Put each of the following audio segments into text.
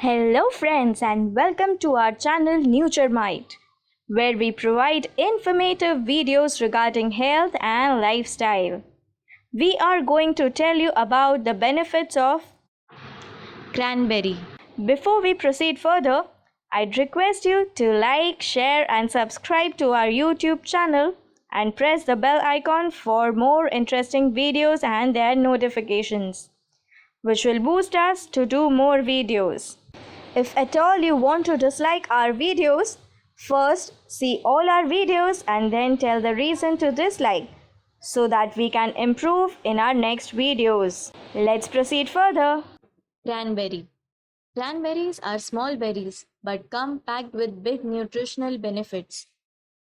Hello, friends, and welcome to our channel NutureMind, where we provide informative videos regarding health and lifestyle. We are going to tell you about the benefits of cranberry. Before we proceed further, I'd request you to like, share, and subscribe to our YouTube channel and press the bell icon for more interesting videos and their notifications, which will boost us to do more videos. If at all you want to dislike our videos, first see all our videos and then tell the reason to dislike so that we can improve in our next videos. Let's proceed further. Cranberry. Cranberries are small berries but come packed with big nutritional benefits.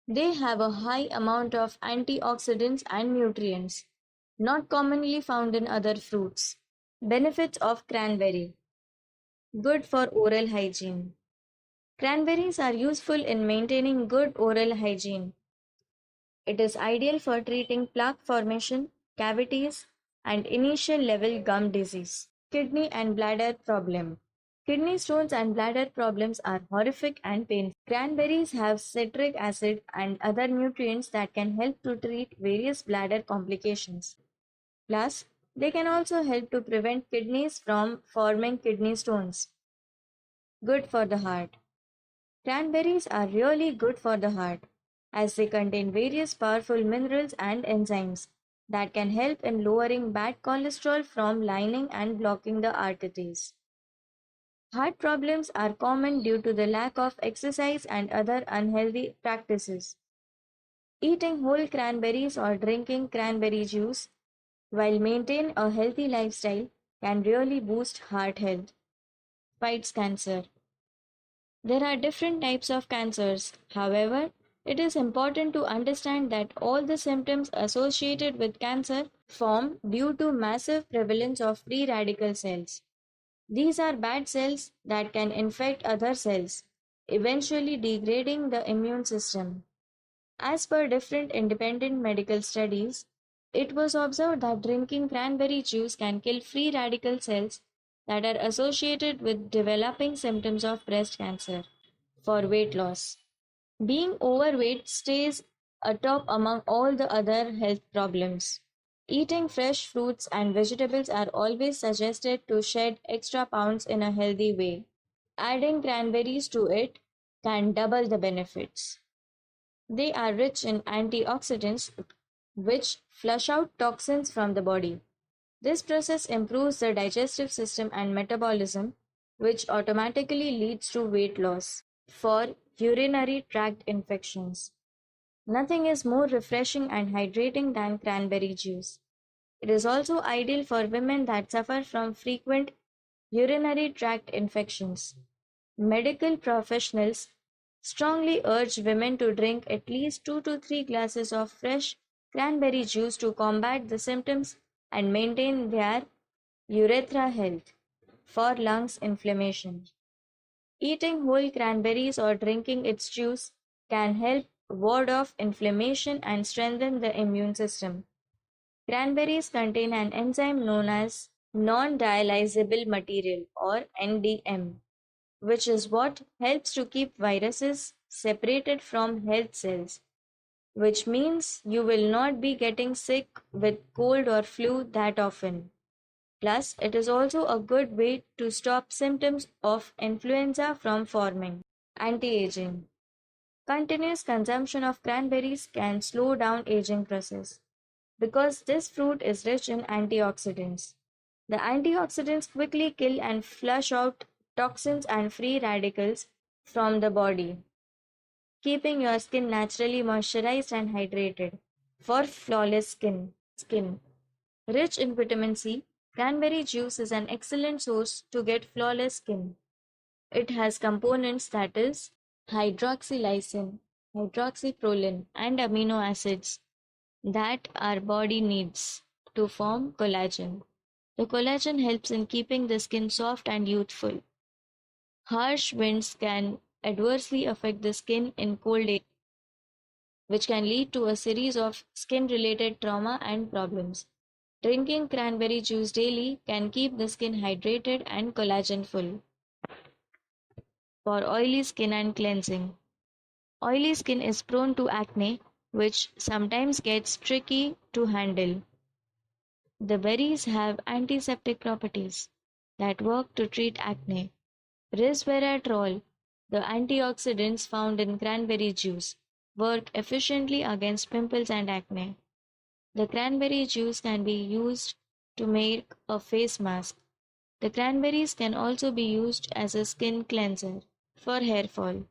They have a high amount of antioxidants and nutrients, not commonly found in other fruits. Benefits of cranberry. Good for oral hygiene. Cranberries are useful in maintaining good oral hygiene. It is ideal for treating plaque formation, cavities, and initial level gum disease. Kidney and bladder problem. Kidney stones and bladder problems are horrific and painful. Cranberries have citric acid and other nutrients that can help to treat various bladder complications. Plus, they can also help to prevent kidneys from forming kidney stones. Good for the heart. Cranberries are really good for the heart as they contain various powerful minerals and enzymes that can help in lowering bad cholesterol from lining and blocking the arteries. Heart problems are common due to the lack of exercise and other unhealthy practices. Eating whole cranberries or drinking cranberry juice while maintaining a healthy lifestyle can really boost heart health. Fights cancer. There are different types of cancers. However, it is important to understand that all the symptoms associated with cancer form due to massive prevalence of free radical cells. These are bad cells that can infect other cells, eventually degrading the immune system. As per different independent medical studies, it was observed that drinking cranberry juice can kill free radical cells that are associated with developing symptoms of breast cancer. For weight loss, being overweight stays atop among all the other health problems. Eating fresh fruits and vegetables are always suggested to shed extra pounds in a healthy way. Adding cranberries to it can double the benefits. They are rich in antioxidants which flush out toxins from the body. This process improves the digestive system and metabolism, which automatically leads to weight loss. For urinary tract infections, nothing is more refreshing and hydrating than cranberry juice. It is also ideal for women that suffer from frequent urinary tract infections. Medical professionals strongly urge women to drink at least 2 to 3 glasses of fresh cranberry juice to combat the symptoms and maintain their urethra health. For lungs inflammation, eating whole cranberries or drinking its juice can help ward off inflammation and strengthen the immune system. Cranberries contain an enzyme known as non-dialyzable material or NDM, which is what helps to keep viruses separated from health cells, which means you will not be getting sick with cold or flu that often. Plus, it is also a good way to stop symptoms of influenza from forming. Anti-aging. Continuous consumption of cranberries can slow down aging process because this fruit is rich in antioxidants. The antioxidants quickly kill and flush out toxins and free radicals from the body, keeping your skin naturally moisturized and hydrated. For flawless skin. Rich in vitamin C, cranberry juice is an excellent source to get flawless skin. It has components that is hydroxylysine, hydroxyproline, and amino acids that our body needs to form collagen. The collagen helps in keeping the skin soft and youthful. Harsh winds can adversely affect the skin in cold air, which can lead to a series of skin related trauma and problems. Drinking cranberry juice daily can keep the skin hydrated and collagen full. for oily skin and cleansing. Oily skin is prone to acne, which sometimes gets tricky to handle. The berries have antiseptic properties that work to treat acne. Resveratrol, the antioxidants found in cranberry juice, work efficiently against pimples and acne. The cranberry juice can be used to make a face mask. The cranberries can also be used as a skin cleanser for hair fall.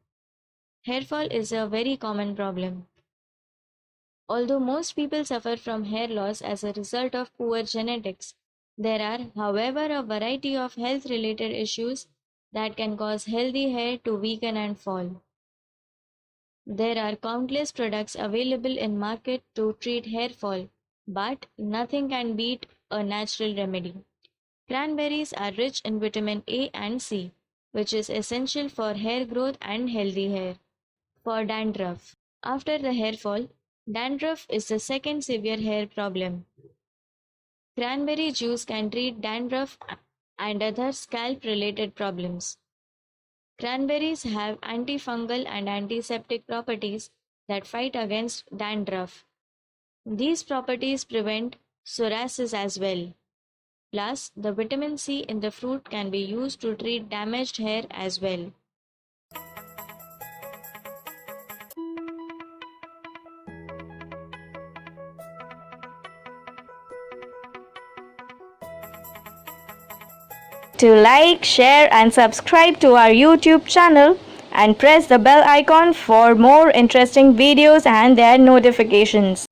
Hair fall is a very common problem. Although most people suffer from hair loss as a result of poor genetics, there are, however, a variety of health related issues that can cause healthy hair to weaken and fall. There are countless products available in market to treat hair fall, but nothing can beat a natural remedy. Cranberries are rich in vitamin A and C, which is essential for hair growth and healthy hair. For dandruff. After the hair fall, dandruff is the second severe hair problem. Cranberry juice can treat dandruff and other scalp related problems. Cranberries have antifungal and antiseptic properties that fight against dandruff. These properties prevent psoriasis as well. Plus, the vitamin C in the fruit can be used to treat damaged hair as well. To like, share, and subscribe to our YouTube channel and press the bell icon for more interesting videos and their notifications.